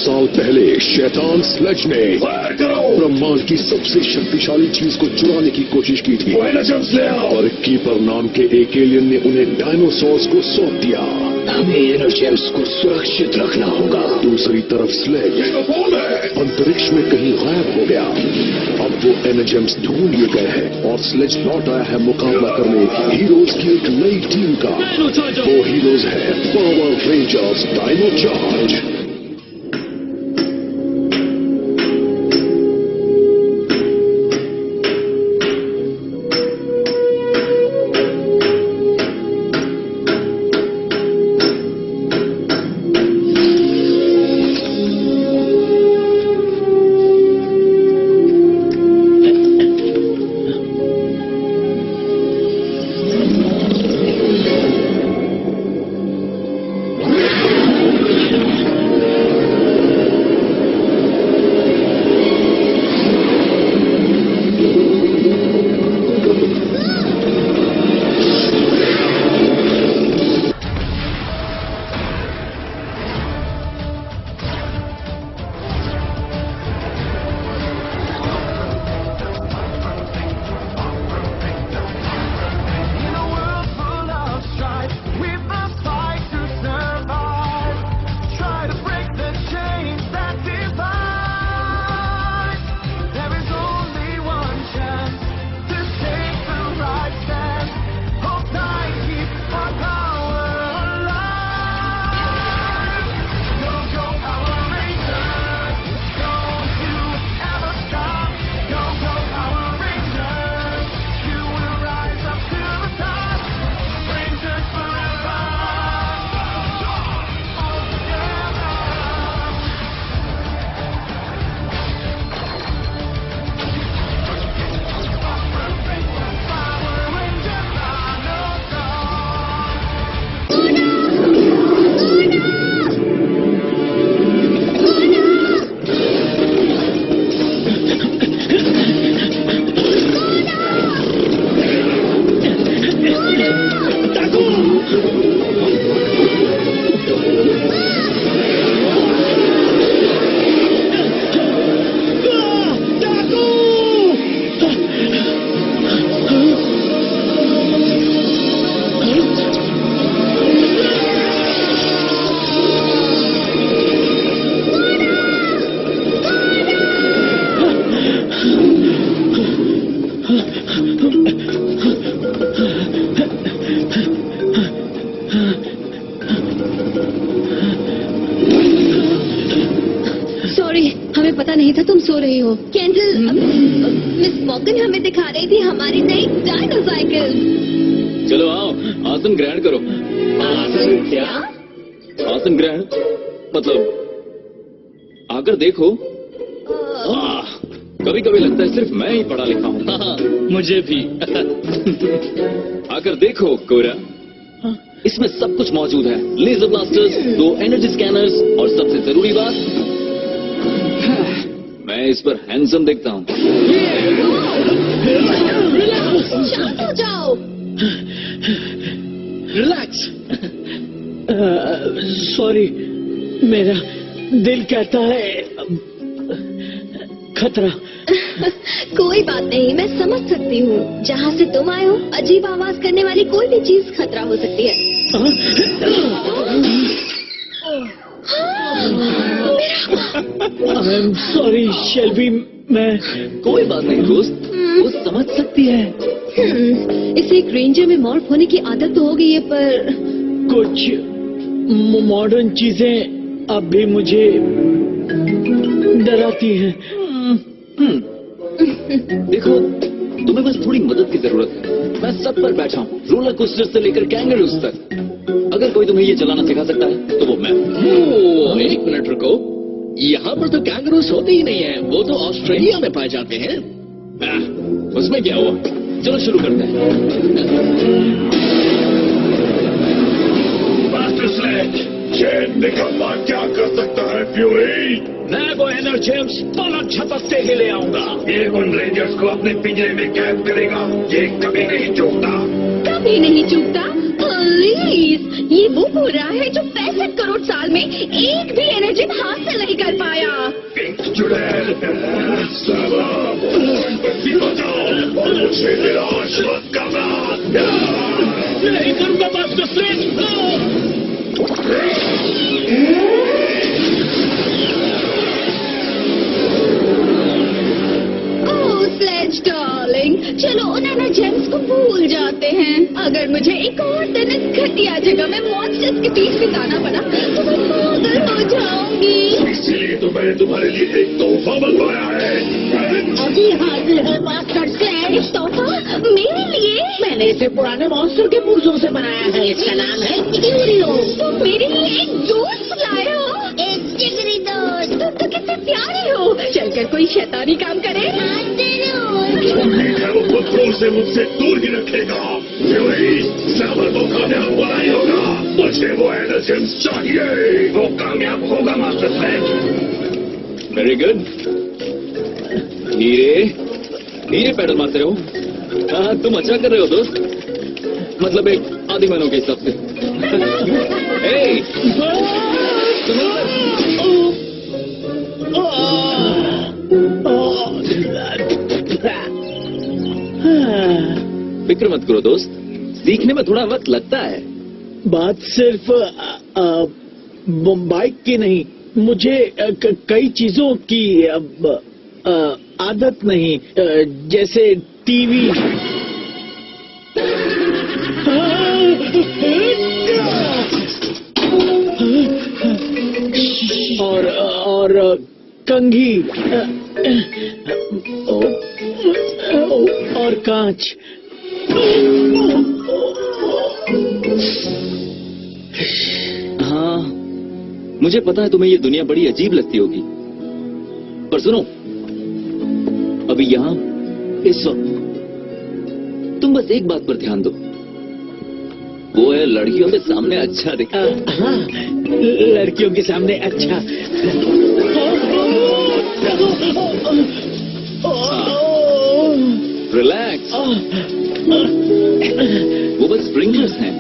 साल पहले शैतान स्लेज ने ब्रह्मांड की सबसे शक्तिशाली चीज को चुराने की कोशिश की थी, और कीपर नाम के एक एलियन ने उन्हें डायनासोर्स को सौंप दिया। हमें एनर्जेम्स को सुरक्षित रखना होगा। दूसरी तरफ स्लेज अंतरिक्ष में कहीं गायब हो गया। अब वो एनर्जेम्स ढूंढ लिए गए हैं और स्लेज लौट आया है मुकाबला करने हीरोज की एक नई टीम का। वो हीरोज है power rangers dino charge. Miss Morgan हमें दिखा रही थी हमारी नई डायनो साइकिल। चलो आओ, आसन ग्रहण करो। आसन क्या? आसन ग्रहण मतलब आकर देखो। कभी कभी लगता है सिर्फ मैं ही पढ़ा लिखा हूँ। मुझे भी। आकर देखो कोरा, इसमें सब कुछ मौजूद है। लेजर ब्लास्टर्स, 2 एनर्जी स्कैनर्स और सबसे जरूरी बात, मैं इस पर हैंडसम देखता हूँ। शांत हो जाओ। रिलैक्स। सॉरी, मेरा दिल कहता है खतरा। कोई बात नहीं, मैं समझ सकती हूँ। जहाँ से तुम आए हो, अजीब आवाज करने वाली कोई भी चीज खतरा हो सकती है। आई एम सॉरी शेल्बी, मैं। कोई बात नहीं दोस्त, वो समझ सकती है। इसे एक रेंजर में मॉर्फ होने की आदत तो हो गई है, पर कुछ मॉडर्न चीजें अब भी मुझे डराती हैं। देखो, तुम्हें बस थोड़ी मदद की जरूरत है। मैं सब पर बैठा हूँ, रोलर कोस्टर से लेकर कैंगरूज तक। अगर कोई तुम्हें ये चलाना सिखा सकता है तो वो मैं। एक मिनट रुको, यहाँ पर तो कैंगरूस होते ही नहीं है, वो तो ऑस्ट्रेलिया में पाए जाते हैं। उसमें क्या हुआ, चलो शुरू करते हैं। मास्टर स्लेज, चैन निकम्मा क्या कर सकता है फ्यूरी? मैं वो एनर्जेम्स तुरंत झपकते ही ले आऊंगा। ये उन रेंजर्स को अपने पिंजरे में कैद करेगा। ये कभी नहीं चूकता। कभी नहीं चूकता। प्लीज, ये वो बोल रहा है जो 65 करोड़ साल में एक भी एनर्जिम हासिल नहीं कर पाया। चुड़ैल और मुझे निराश मत करना। नहीं करूंगा बात को स्लेज। स्लेज डार्लिंग, चलो उन एनर्जेम्स को भूल जाते हैं। अगर मुझे एक और दिन इस घटिया जगह में मॉन्स्टर्स के बीच बिताना पड़ा तो मैं पागल हो जाऊंगी। इसीलिए तो मैंने तुम्हारे लिए एक तोहफा बनवाया है। अभी हाजिर है मास्टर स्लेज। एक तोहफा मेरे लिए? मैंने इसे पुराने मॉन्स्टर के पुर्जों से बनाया है। इसका नाम है क्यूरियो। तुम मेरे लिए एक दोस्त लाए हो? एक जिगरी दोस्त। तुम तो कितने प्यारे हो। चलकर कोई शैतानी काम करे। ठीक है, वो खुद से मुझसे दूर ही रखेगा। सबर तो कामयाब होना ही होगा। मुझे वो एनर्जेम्स चाहिए। वो कामयाब होगा मास्टर स्लेज। Very good. धीरे पैडल मारते रहो। हाँ, तुम अच्छा कर रहे हो दोस्त। मतलब एक आदि मानव के हिसाब से। हे, फिक्र मत करो दोस्त, सीखने में थोड़ा वक्त लगता है। बात सिर्फ बाइक की नहीं, मुझे कई चीजों की आदत नहीं, जैसे टीवी। और कंघी और कांच। हाँ, मुझे पता है तुम्हें ये दुनिया बड़ी अजीब लगती होगी, पर सुनो, अभी यहाँ इस वक्त तुम बस एक बात पर ध्यान दो, वो है लड़कियों के सामने अच्छा दिखना। हाँ, लड़कियों के सामने अच्छा। रिलैक्स, वो बस स्प्रिंकलर्स हैं।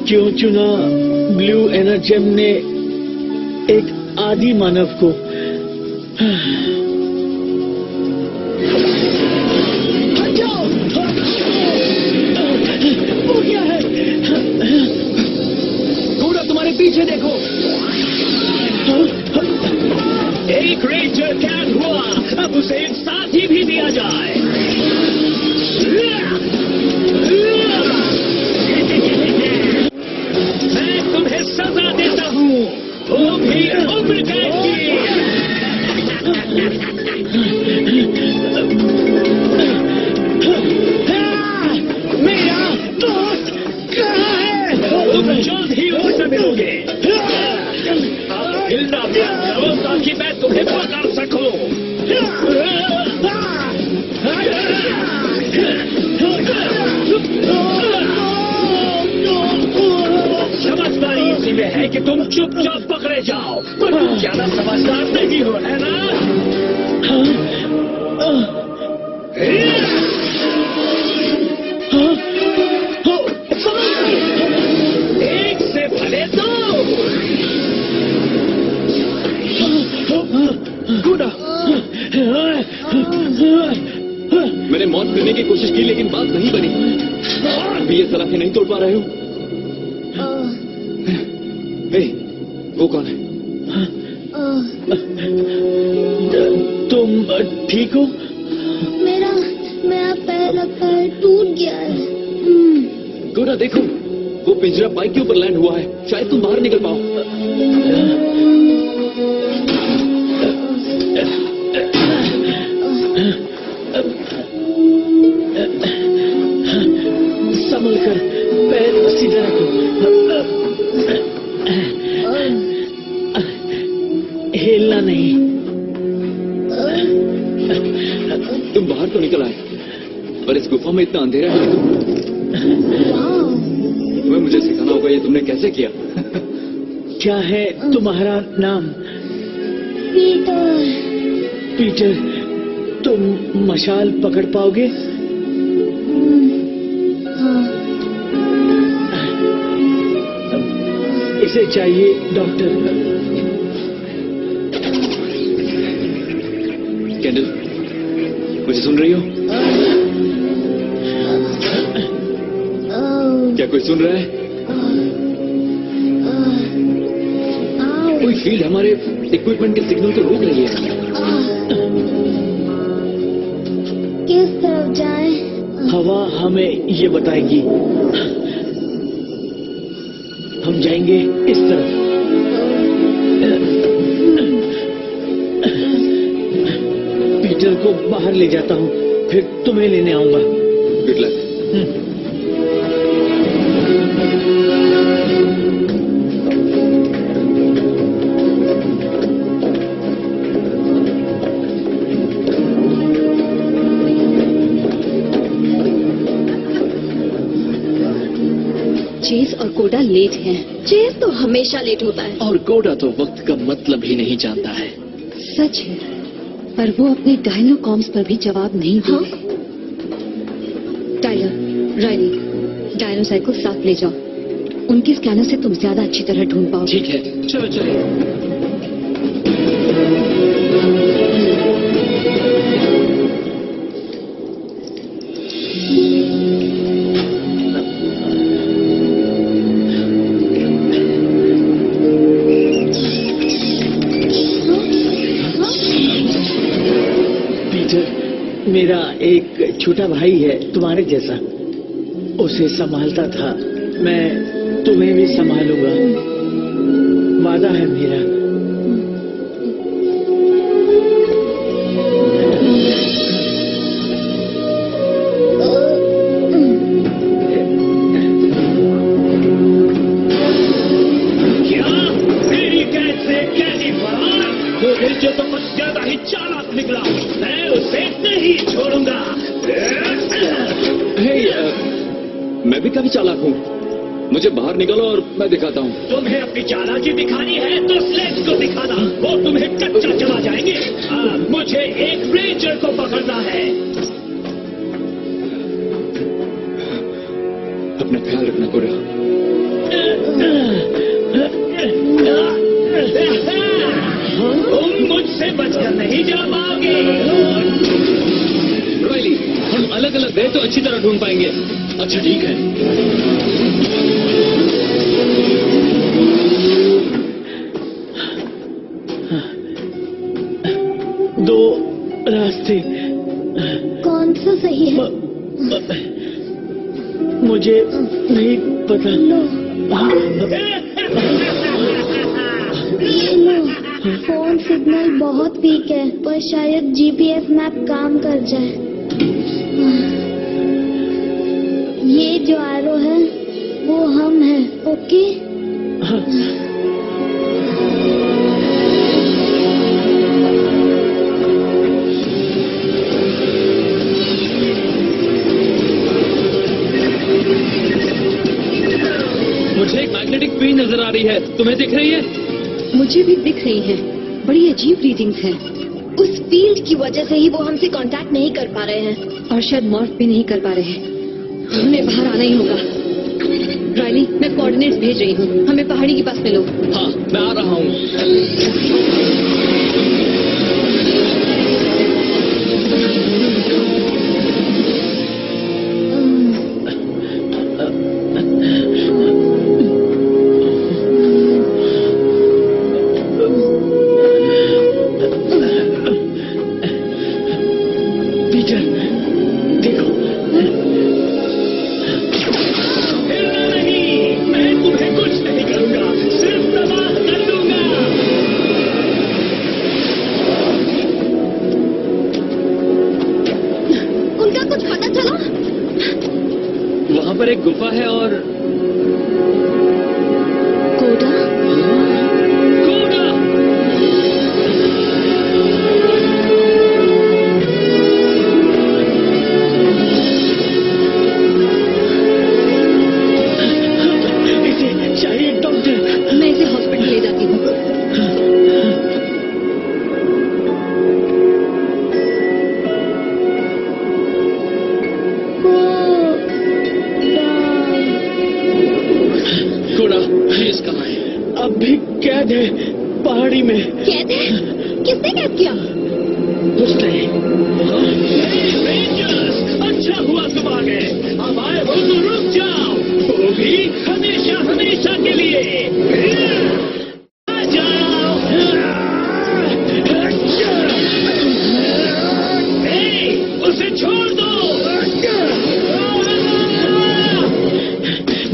क्यों चुना ब्लू एनर्जेम ने एक आदि मानव को? वो क्या है? घोड़ा तुम्हारे पीछे देखो। एक रेंजर कैट हुआ, अब उसे एक साथी भी दिया जाए। मैं तुम्हें सजा देता हूँ, वो भी उम्र कैद की। मेरा दोस्त कहाँ है? तुम जल्द ही उनसे मिलोगे। हिलना मत करो ताकि मैं तुम्हें पकड़ सकूं। समझदारी इसी में है कि तुम चुपचाप पकड़े जाओ, पर तुम ज्यादा समझदार नहीं हो, है ना? एक से भले दो। गुड़ा, मैंने मौत करने की कोशिश की लेकिन बात नहीं बनी। अभी ये सलाखें नहीं तोड़ पा रहे हो। हे, वो कौन है? तुम ठीक हो? मेरा पैर टूट गया है। गोरा देखो, वो पिंजरा बाइक के ऊपर लैंड हुआ है, शायद तुम बाहर निकल पाओ। संभल कर, पैर सीधा रखो। हिलना नहीं। तुम बाहर तो निकल आए, पर इस गुफा में इतना अंधेरा है कि तुम्हें मुझे सिखाना होगा ये तुमने कैसे किया। क्या है तुम्हारा नाम? पीटर। पीटर, तुम मशाल पकड़ पाओगे? इसे चाहिए डॉक्टर। कैंडल, मुझे सुन रही हो? क्या कोई सुन रहा है? कोई फील्ड हमारे इक्विपमेंट के सिग्नल को रोक रही है। किस तरफ जाएं? हवा हमें ये बताएगी। हम जाएंगे इस तरफ। पीटर को बाहर ले जाता हूँ, फिर तुम्हें लेने आऊंगा। Good luck. चेस और कोडा लेट हैं। चेस तो हमेशा लेट होता है। और कोडा तो वक्त का मतलब ही नहीं जानता है। सच है, पर वो अपने डायनोकॉम्स पर भी जवाब नहीं दे रहे। टाइलर, राइली, डायनोसाइड को साथ ले जाओ। उनके स्कैनर से तुम ज्यादा अच्छी तरह ढूंढ पाओगे। ठीक है, चलो चलिए। मेरा एक छोटा भाई है तुम्हारे जैसा, उसे संभालता था। मैं तुम्हें भी संभालूंगा, वादा है मेरा। क्या मेरी कैद से कैदी फरार? वो मिर्चे तो कुछ ज्यादा ही चालाक निकला। मैं उसे नहीं छोड़ूंगा। हे, मैं भी काफी चालाक हूँ। मुझे बाहर निकालो और मैं दिखाता हूँ। तुम्हें अपनी चालाकी दिखानी है तो स्लेज को दिखाना, वो तुम्हें कच्चा चला जाएंगे। मुझे एक रेंजर को पकड़ना है। अपना ख्याल रखना कोडा। तुम मुझसे बचकर नहीं जा पाओगे। रॉयली, हम अलग अलग गए तो अच्छी तरह ढूंढ पाएंगे। अच्छा ठीक है। दो रास्ते। कौन सा सही है? मुझे नहीं पता। लो, फोन सिग्नल बहुत वीक है, पर शायद जीपीएस मैप काम कर जाए। ये जो आरो है वो हम हैं, ओके? मुझे एक मैग्नेटिक फील्ड नजर आ रही है, तुम्हें दिख रही है? मुझे भी दिख रही है। बड़ी अजीब रीडिंग्स हैं। उस फील्ड की वजह से ही वो हमसे कांटेक्ट नहीं कर पा रहे हैं, और शायद मॉर्फ भी नहीं कर पा रहे हैं। हमें बाहर आना ही होगा। राइली, मैं कोऑर्डिनेट्स भेज रही हूँ, हमें पहाड़ी के पास मिलो। हाँ, मैं आ रहा हूँ। वहाँ पर एक गुफा है और कोडा? कोडा! इसे चाहिए डॉक्टर। मैं इसे हॉस्पिटल ले जाती हूँ। कोडा, प्लीज कहाँ है? अब भी कैद है पहाड़ी में। कैद है? किसने कैद किया? उसने। रेंजर्स, अच्छा हुआ तुम आ गए। अब आए हो तो रुक जाओ, वो भी हमेशा हमेशा के लिए। आ जाओ। ए, उसे छोड़ दो।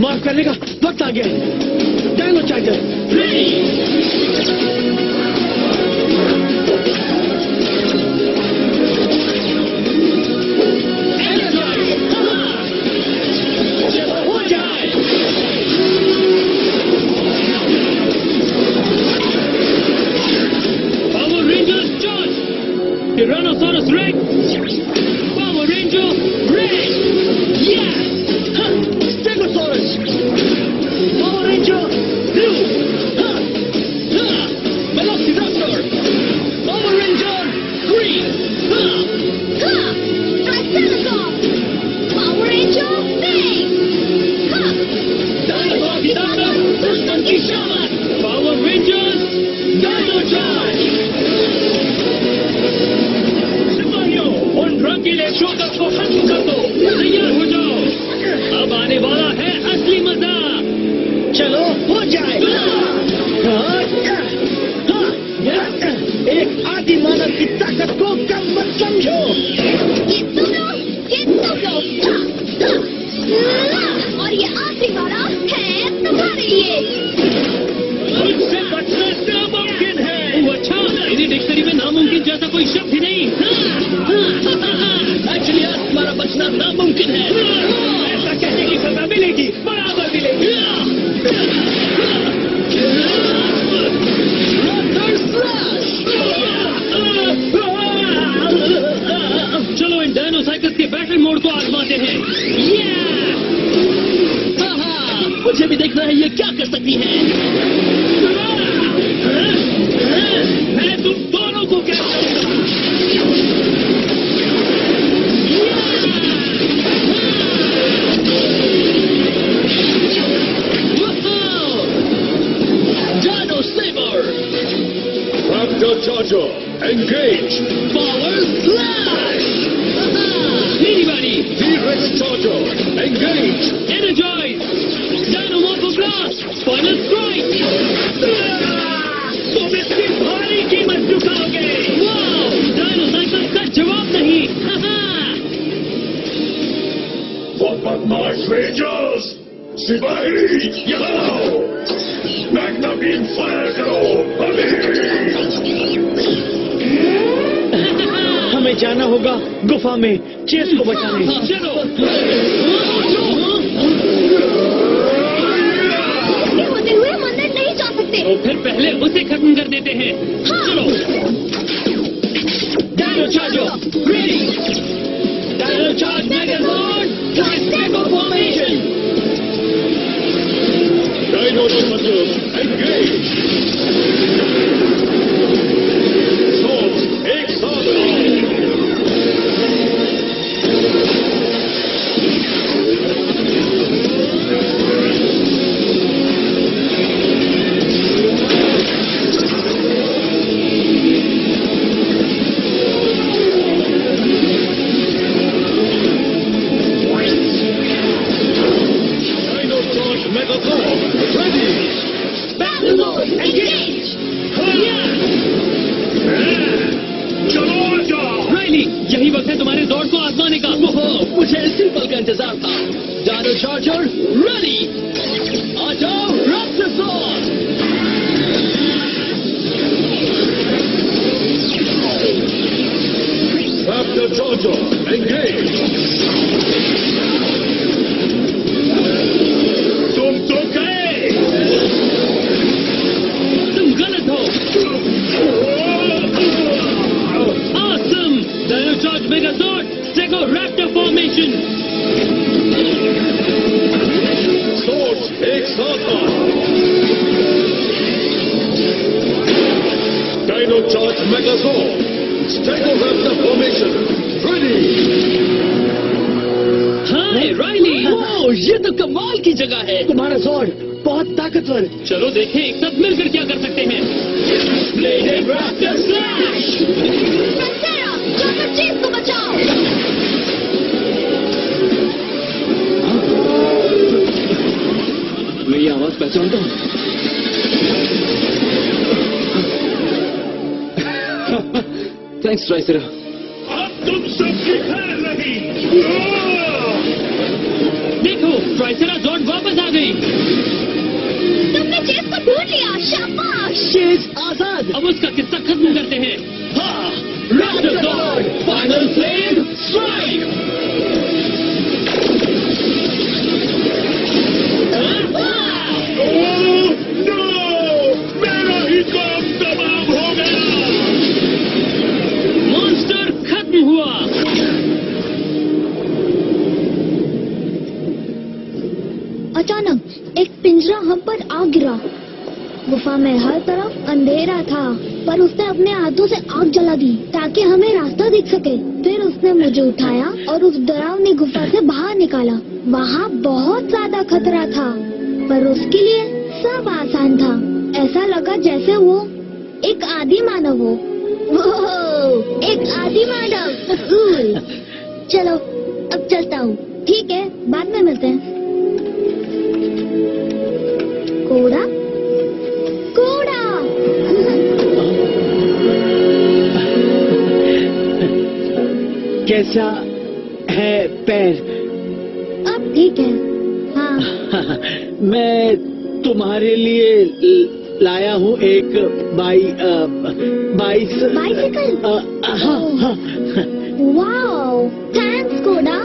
माफ करने का वक्त आ गया है। Dino charger Tyrannosaurus Rex! Power Ranger Rex! Yeah! Huh! Stegosaurus! Power Ranger Blue! Huh! Huh! Velociraptor! Power Ranger Green! Huh! हाँ, Triceratops! Power Ranger Pink! हाँ, Dinosaur Dinosaur! Dushman की शामत! Power Rangers Dino Charge! उन रंगीले shocker को खत्म कर दो। तैयार हो जाओ, अब आने वाला है असली मजा। चलो हो जाए। एक आदि मानव की ताकत को कम मत समझो। ये तुम लोग, और ये आखिरी वाला है तुम्हारे लिए। मुझसे बचना नामुमकिन है। वो अच्छा, इन्हीं डिक्शनरी में नामुमकिन जैसा कोई शब्द ही नहीं। एक्चुअली आज तुम्हारा बचना नामुमकिन है। ऐसा कहने की सजा मिलेगी, बराबर मिलेगी। चलो इन डायनोसाइकस के बैटल मोड को आजमाते हैं। मुझे भी देखना है ये क्या कर सकती है। मैं तुम दोनों को क्या करूंगा। Dino Saber! Raptor Charger, engage! Power Slash! Anybody! T-Rex Charger, engage! Energize! Dino Morpho Blast! Final Strike! तुम इसकी भारी कीमत चुकाओगे! वाह! डायनोसाइकल का जवाब नहीं! बदमाश रेंजर्स! सिपाही, यहाँ आओ! मैग्ना बीम फायर करो! हमें जाना होगा गुफा में चेस को बचाने। चलो! इसके होते हुए मंदिर नहीं जा सकते। तो फिर पहले उसे खत्म कर देते हैं। चलो! Dino Charger! Ready! Dino Charge Megazord! Triceratops Formation! Dino Charger, engage! Swords, एक साथ आओ! यही वक्त है तुम्हारे दौड़ को आजमाने का। मुझे इसी पल का इंतजार था। Dino charger ready. आ जाओ रैप्टरसॉर। Raptor Charger, engage! तुम तो गए। तुम गलत हो। Awesome! Dino Charge Megazord, Stego Raptor Formation! Swords, एक साथ आओ! Dino Charge Megazord, Stego Raptor Formation, ready! हाय राइली! ओह, ये तो कमाल की जगह है। तुम्हारा जोर बहुत ताकतवर। चलो देखें एक साथ मिलकर क्या कर सकते हैं। Blooded Raptor slash. प्रसेरा, जाकर चीज को बचाओ। मैं ये आवाज पहचानता हूँ। थैंक्स ट्राइसेरा। अब तुम सबकी खैर नहीं। देखो ट्राइसेरा जॉन वापस आ गई। तुमने चीज को ढूंढ लिया, शाबाश। चेज आजाद। अब उसका किस्सा खत्म करते हैं। हाँ, Raptor God final flame strike. मेरा ही काम तमाम हो गया। मॉन्स्टर खत्म हुआ। अचानक एक पिंजरा हम पर आ गिरा। गुफा में हर तरफ अंधेरा था, पर उसने अपने हाथों से आग जला दी ताकि हमें रास्ता दिख सके। फिर उसने मुझे उठाया और उस डरावनी गुफा से बाहर निकाला। वहाँ बहुत ज्यादा खतरा था, पर उसके लिए सब आसान था। ऐसा लगा जैसे वो एक आदि मानव हो। वो एक आदि मानव। चलो अब चलता हूँ। ठीक है, बाद में मिलते हैं। कोड़ा कोड़ा। कैसा है पैर? अब ठीक है। हाँ, मैं तुम्हारे लिए लाया हूँ एक बाइसिकल। हाँ। वाओ, थैंक्स कोड़ा।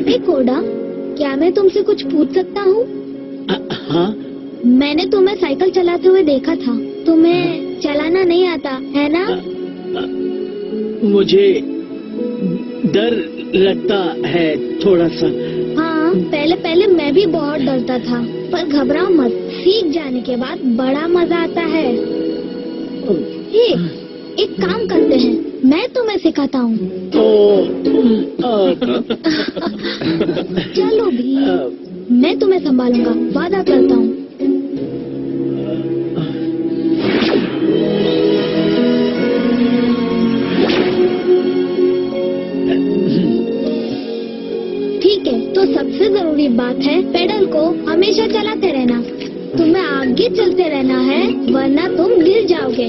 ए कोड़ा, क्या मैं तुमसे कुछ पूछ सकता हूँ? हाँ। मैंने तुम्हें साइकिल चलाते हुए देखा था। तुम्हें चलाना नहीं आता है ना? मुझे डर लगता है थोड़ा सा। हाँ, पहले पहले मैं भी बहुत डरता था, पर घबराओ मत, सीख जाने के बाद बड़ा मजा आता है। हे, एक काम करते हैं, मैं तुम्हें सिखाता हूँ। चलो भी, मैं तुम्हें संभालूंगा, वादा करता हूँ। ठीक है, तो सबसे जरूरी बात है पेडल को हमेशा चलाते रहना। तुम्हें आगे चलते रहना है, वरना तुम गिर जाओगे।